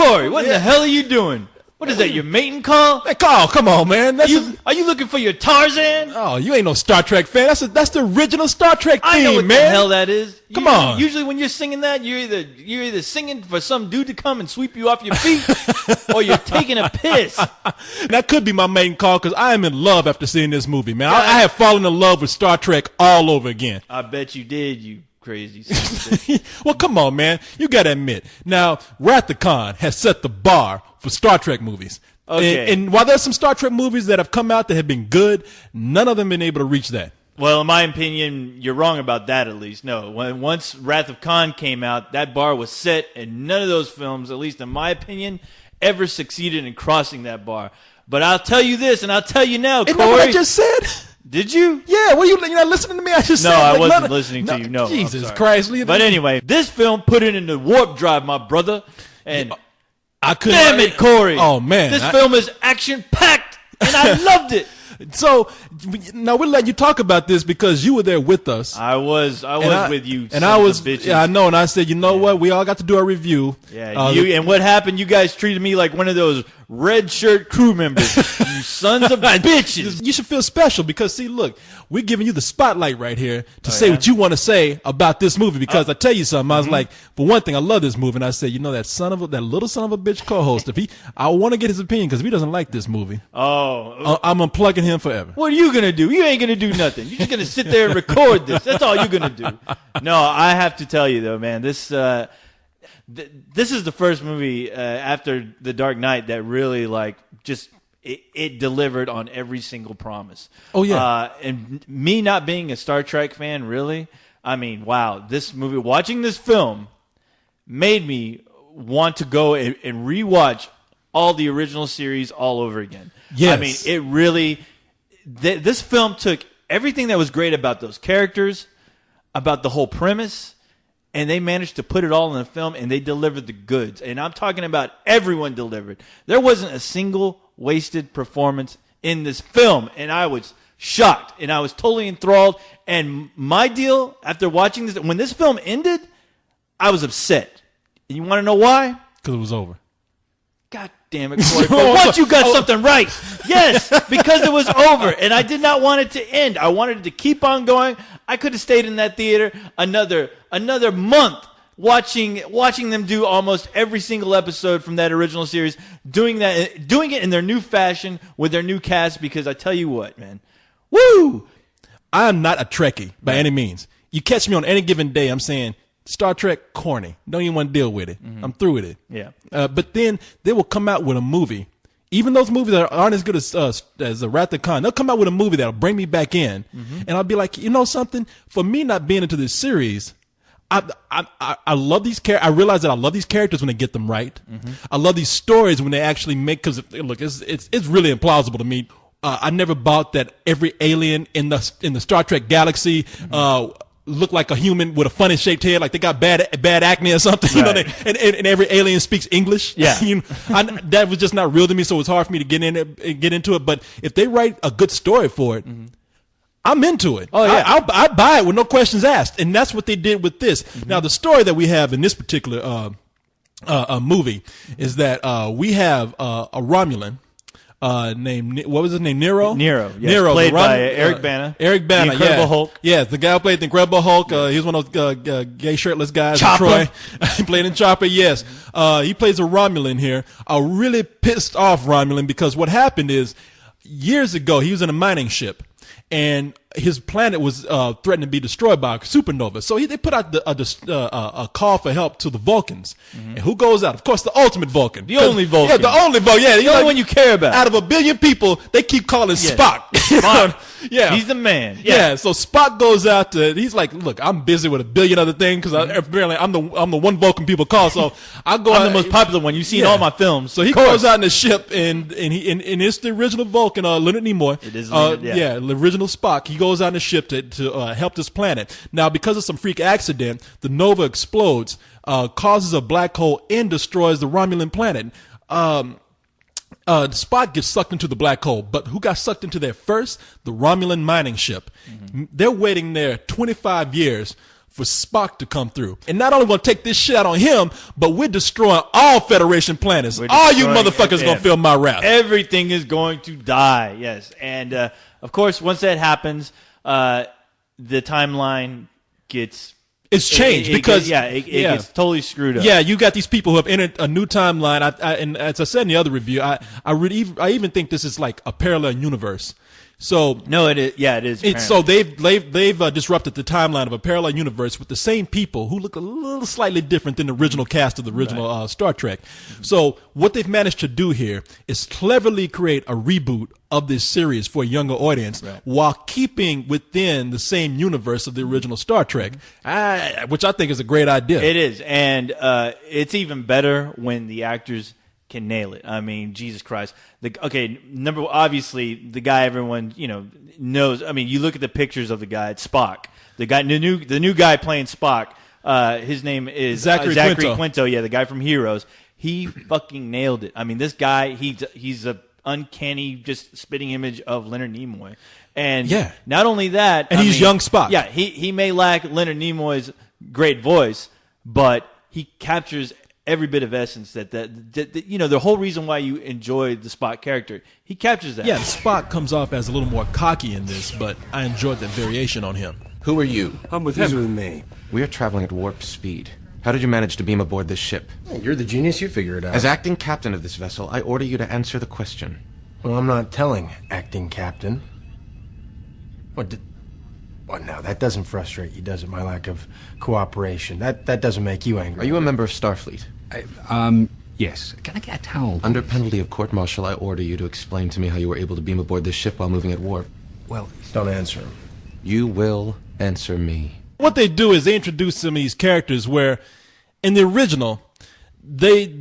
Corey, what the hell are you doing? What is that, your mating call? Hey, Carl, come on, man. Are you looking for your Tarzan? Oh, you ain't no Star Trek fan. That's the original Star Trek theme, I know what man. the hell that is. Come on. Usually when you're singing that, you're either singing for some dude to come and sweep you off your feet, or you're taking a piss. That could be my main call because I am in love after seeing this movie, man. I have fallen in love with Star Trek all over again. I bet you did, you crazy son of a bitch. Well, come on, man. You got to admit. Now, Wrath of Khan has set the bar for Star Trek movies. Okay. And while there's some Star Trek movies that have come out that have been good, none of them been able to reach that. Well, in my opinion, you're wrong about that at least. No, once Wrath of Khan came out, that bar was set, and none of those films, at least in my opinion, ever succeeded in crossing that bar. But I'll tell you this, and I'll tell you now, Isn't Corey. that what I just said? Did you? Yeah, well, you're not listening to me? I just No, said. I like, wasn't listening to you. No, I'm Jesus sorry. Christ. But anyway, this film put it into warp drive, my brother. And I couldn't. damn it, Corey. Oh, man. This film is action-packed, and I loved it. So, now we're letting you talk about this because you were there with us. I was with you, and I was, bitches. yeah, I know, and I said, you know what, we all got to do a review. Yeah, and what happened? You guys treated me like one of those red shirt crew members. You sons of bitches. You should feel special because, see, look, we're giving you the spotlight right here to say what you want to say about this movie. Because I tell you something, I was like, for one thing, I love this movie, and I said, you know, that little son of a bitch co-host. I want to get his opinion because if he doesn't like this movie, I'm unplugging him forever. What are you gonna do? You ain't gonna do nothing. You're just gonna sit there and record this. That's all you're gonna do. No, I have to tell you though, man, this is the first movie after The Dark Knight that really it delivered on every single promise. Oh yeah. And me not being a Star Trek fan, really, I mean, wow, this movie, watching this film, made me want to go and rewatch all the original series all over again. Yes. I mean, it really. This film took everything that was great about those characters, about the whole premise, and they managed to put it all in the film, and they delivered the goods. And I'm talking about everyone delivered. There wasn't a single wasted performance in this film, and I was shocked, and I was totally enthralled. And my deal, after watching this, when this film ended, I was upset. And you want to know why? Because it was over. God damn it, Corey. But once you got something right. Yes, because it was over. And I did not want it to end. I wanted it to keep on going. I could have stayed in that theater another month watching them do almost every single episode from that original series, doing it in their new fashion with their new cast, because I tell you what, man. Woo! I am not a Trekkie by any means. You catch me on any given day, I'm saying, Star Trek, corny. Don't even want to deal with it. I'm through with it. Yeah. But then they will come out with a movie. Even those movies that aren't as good as the Wrath of Khan, they'll come out with a movie that'll bring me back in. And I'll be like, you know something? For me not being into this series, I love these characters. I realize that I love these characters when they get them right. I love these stories when they actually make, because look, it's really implausible to me. I never bought that every alien in the Star Trek galaxy look like a human with a funny shaped head, like they got bad acne or something. You know, and every alien speaks English. Yeah, that was just not real to me, so it was hard for me to get into it. But if they write a good story for it, I'm into it. Oh yeah, I buy it with no questions asked, and that's what they did with this. Now, the story that we have in this particular movie is that we have a Romulan. Named, what was his name? Nero? Nero, yes. Nero, played by Eric Bana. Eric Bana, the Incredible Hulk. Yeah, the guy who played the Incredible Hulk. He was one of those gay shirtless guys. Chopper. In Troy. He played in Chopper, yes. He plays a Romulan here. A really pissed off Romulan, because what happened is, years ago, he was in a mining ship, and his planet was threatened to be destroyed by a supernova. So they put out a call for help to the Vulcans. And who goes out? Of course, the ultimate Vulcan. The only Vulcan. Yeah, the only Vulcan. Yeah, the only one you care about. Out of 1 billion people, they keep calling Spock. Spock. Yeah. He's the man. Yeah. So Spock goes out he's like, look, I'm busy with 1 billion other things, because apparently I'm the one Vulcan people call. So I go I'm the most popular one. You've seen all my films. So he goes out in the ship, and it's the original Vulcan, Leonard Nimoy. It is Leonard, yeah, the original Spock. He goes out in the ship to help this planet. Now, because of some freak accident, the Nova explodes, causes a black hole, and destroys the Romulan planet. Spock gets sucked into the black hole, but who got sucked into there first? The Romulan mining ship. They're waiting there 25 years for Spock to come through. And not only going to take this shit out on him, but we're destroying all Federation planets. All you motherfuckers going to feel my wrath. Everything is going to die, yes. And, of course, once that happens, the timeline gets... It's changed because it gets totally screwed up. Yeah, you got these people who have entered a new timeline. And as I said in the other review, I even think this is like a parallel universe. So no, it is. Yeah, it is. So they've disrupted the timeline of a parallel universe with the same people who look a little slightly different than the original cast of the original Star Trek. So what they've managed to do here is cleverly create a reboot of this series for a younger audience while keeping within the same universe of the original Star Trek, which I think is a great idea. It is, and it's even better when the actors can nail it. I mean, Jesus Christ. Obviously, the guy everyone knows. I mean, you look at the pictures of the guy. It's Spock. The new guy playing Spock. His name is Zachary Quinto. Yeah, the guy from Heroes. He fucking nailed it. I mean, this guy. He's a uncanny, just spitting image of Leonard Nimoy. And not only that, and he's young Spock. Yeah, he may lack Leonard Nimoy's great voice, but he captures every bit of essence that the whole reason why you enjoy the Spock character, he captures that. Yeah, Spock comes off as a little more cocky in this, but I enjoyed that variation on him. Who are you? I'm with him. He's with me. We are traveling at warp speed. How did you manage to beam aboard this ship? You're the genius. You figure it out. As acting captain of this vessel, I order you to answer the question. Well, I'm not telling, acting captain. What now? That doesn't frustrate you, does it? My lack of cooperation. That doesn't make you angry. Are you a member of Starfleet? Yes. Can I get a towel? Under penalty of court-martial, I order you to explain to me how you were able to beam aboard this ship while moving at warp. Well, don't answer him. You will answer me. What they do is they introduce some of these characters where, in the original, they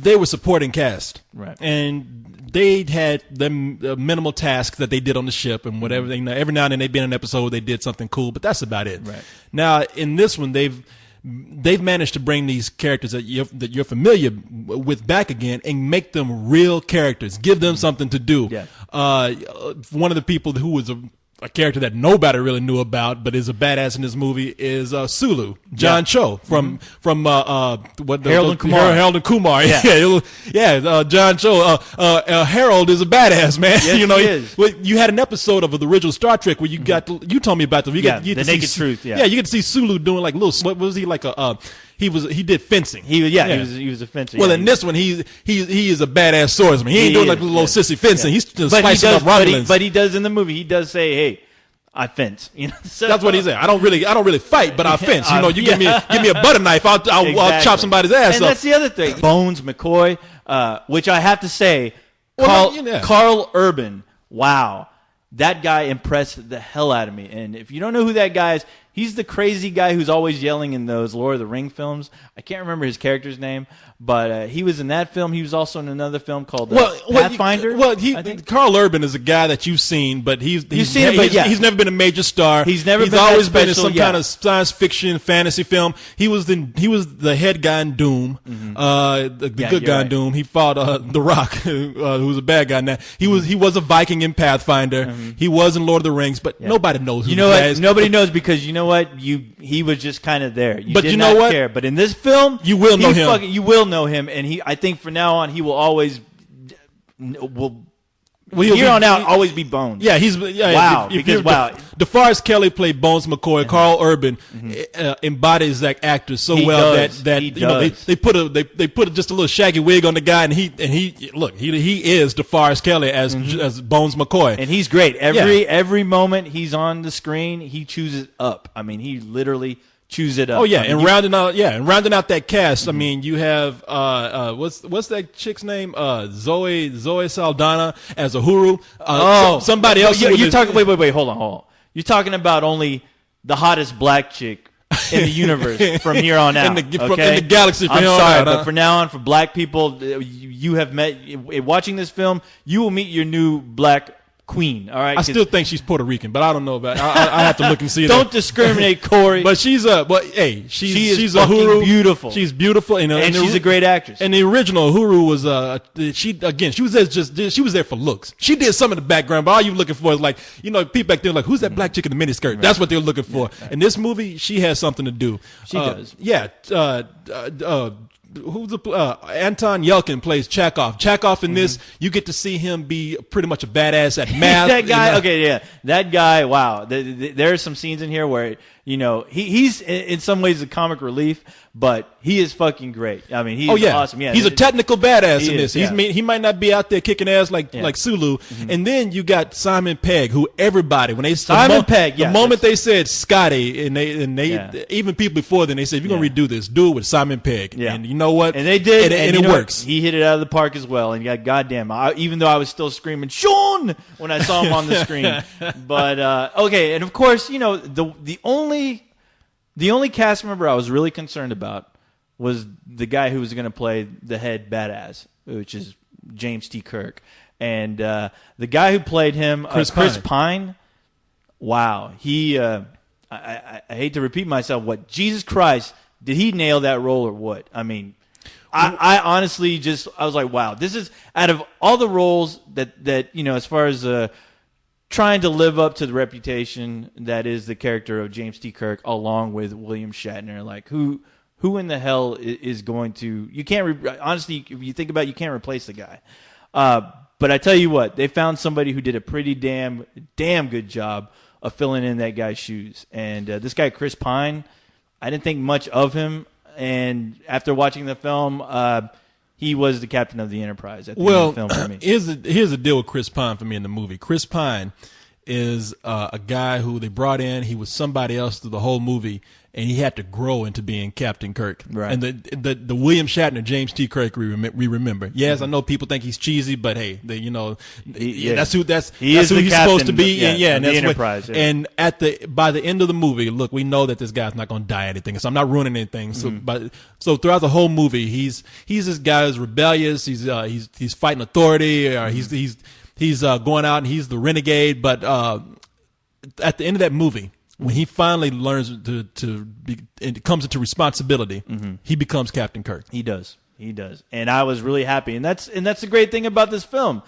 were supporting cast, right? And they had them minimal tasks that they did on the ship and whatever. Every now and then they'd be in an episode, they did something cool, but that's about it. Right. Now in this one, they've managed to bring these characters that you're familiar with back again and make them real characters. Give them something to do. Yeah. One of the people who was a character that nobody really knew about, but is a badass in this movie is Sulu, John Cho from Harold and Kumar. Harold and Kumar. Yeah, John Cho. Harold is a badass, man. Yes, he is. You had an episode of the original Star Trek where you told me about them. The Naked Truth. Yeah, you get to see Sulu doing like little. What was he like? He did fencing. He was a fencer. Well, in this one, he is a badass swordsman. He ain't doing like little sissy fencing. He's just slicing up Romulans. But he does in the movie. He does say, "Hey, I fence." So, that's what he said. I don't really fight, but I fence. You give me a butter knife, I'll chop somebody's ass and up. That's the other thing. Bones McCoy, which I have to say, Carl Urban. Wow, that guy impressed the hell out of me. And if you don't know who that guy is, he's the crazy guy who's always yelling in those Lord of the Ring films. I can't remember his character's name, but he was in that film. He was also in another film called Pathfinder. Carl Urban is a guy that you've seen, but he's never been a major star. He's always been in some kind of science fiction fantasy film. He was the head guy in Doom, the good guy in Doom. He fought The Rock, who was a bad guy. Now he was a Viking in Pathfinder. He was in Lord of the Rings, but nobody knows who. Nobody knows because you know what? He was just kind of there. But you know what? Care. But in this film, you will know him. You will know him, and I think from now on, he will always always be Bones. Yeah, he's wow. DeForest Kelly played Bones McCoy. Carl Urban embodies that actor so that they put just a little shaggy wig on the guy, and he is DeForest Kelly as Bones McCoy, and he's great. Every moment he's on the screen, he chooses up. I mean, he literally choose it up. Oh yeah, rounding out that cast. I mean, you have what's that chick's name? Zoe Saldana as Uhuru. Somebody else. You're talking. Wait. Hold on. You're talking about only the hottest black chick in the universe from here on out. in the galaxy. I'm sorry, but from now on, for black people, you have met. Watching this film, you will meet your new black queen. All right, I still think she's Puerto Rican, but I don't know about. I have to look and see. Don't discriminate, Corey. But she's she she's is a fucking Uhuru. beautiful. She's beautiful, and she's a great actress. And the original Uhuru was she was there for looks. She did some in the background, but all you looking for is like, people back there like, who's that black chick in the miniskirt? Right. That's what they're looking for. Right. In this movie, she has something to do. She does. Yeah. Who's Anton Yelkin plays Chekhov. Chekhov in this, you get to see him be pretty much a badass at math. That guy, okay, yeah, that guy. Wow, there are some scenes in here where he's in some ways a comic relief, but he is fucking great. I mean, he's awesome. Yeah, he's a technical badass in this. Yeah. He might not be out there kicking ass like Sulu. And then you got Simon Pegg, who everybody when they the moment they said Scotty, and they even people before then they said, if you're gonna redo this, do it with Simon Pegg. Yeah. And you know what? And they did, and it works. He hit it out of the park as well. And goddamn, even though I was still screaming Sean when I saw him on the screen. But okay, and of course, the only cast member I was really concerned about was the guy who was going to play the head badass, which is James T. Kirk. And the guy who played him, Chris Pine, wow. He, I hate to repeat myself, Jesus Christ, did he nail that role or what? I mean, I honestly I was like, wow, this is, out of all the roles that as far as trying to live up to the reputation that is the character of James T. Kirk, along with William Shatner. Like, who in the hell is going to? You can't honestly, if you think about it, you can't replace the guy. But I tell you what, they found somebody who did a pretty damn good job of filling in that guy's shoes. And this guy Chris Pine, I didn't think much of him, and after watching the film, he was the captain of the Enterprise at the end of the film for me. Here's the deal with Chris Pine for me in the movie. Chris Pine is a guy who they brought in. He was somebody else through the whole movie, and he had to grow into being Captain Kirk. Right. And the William Shatner, James T. Kirk we remember. Yes, I know people think he's cheesy, but hey, that's who he's supposed to be. And that's Enterprise. And by the end of the movie, look, we know that this guy's not going to die or anything. So I'm not ruining anything. So throughout the whole movie, he's this guy who's rebellious. He's fighting authority. Or he's going out and he's the renegade. But at the end of that movie, when he finally learns and comes into responsibility, he becomes Captain Kirk. He does, and I was really happy, and that's the great thing about this film.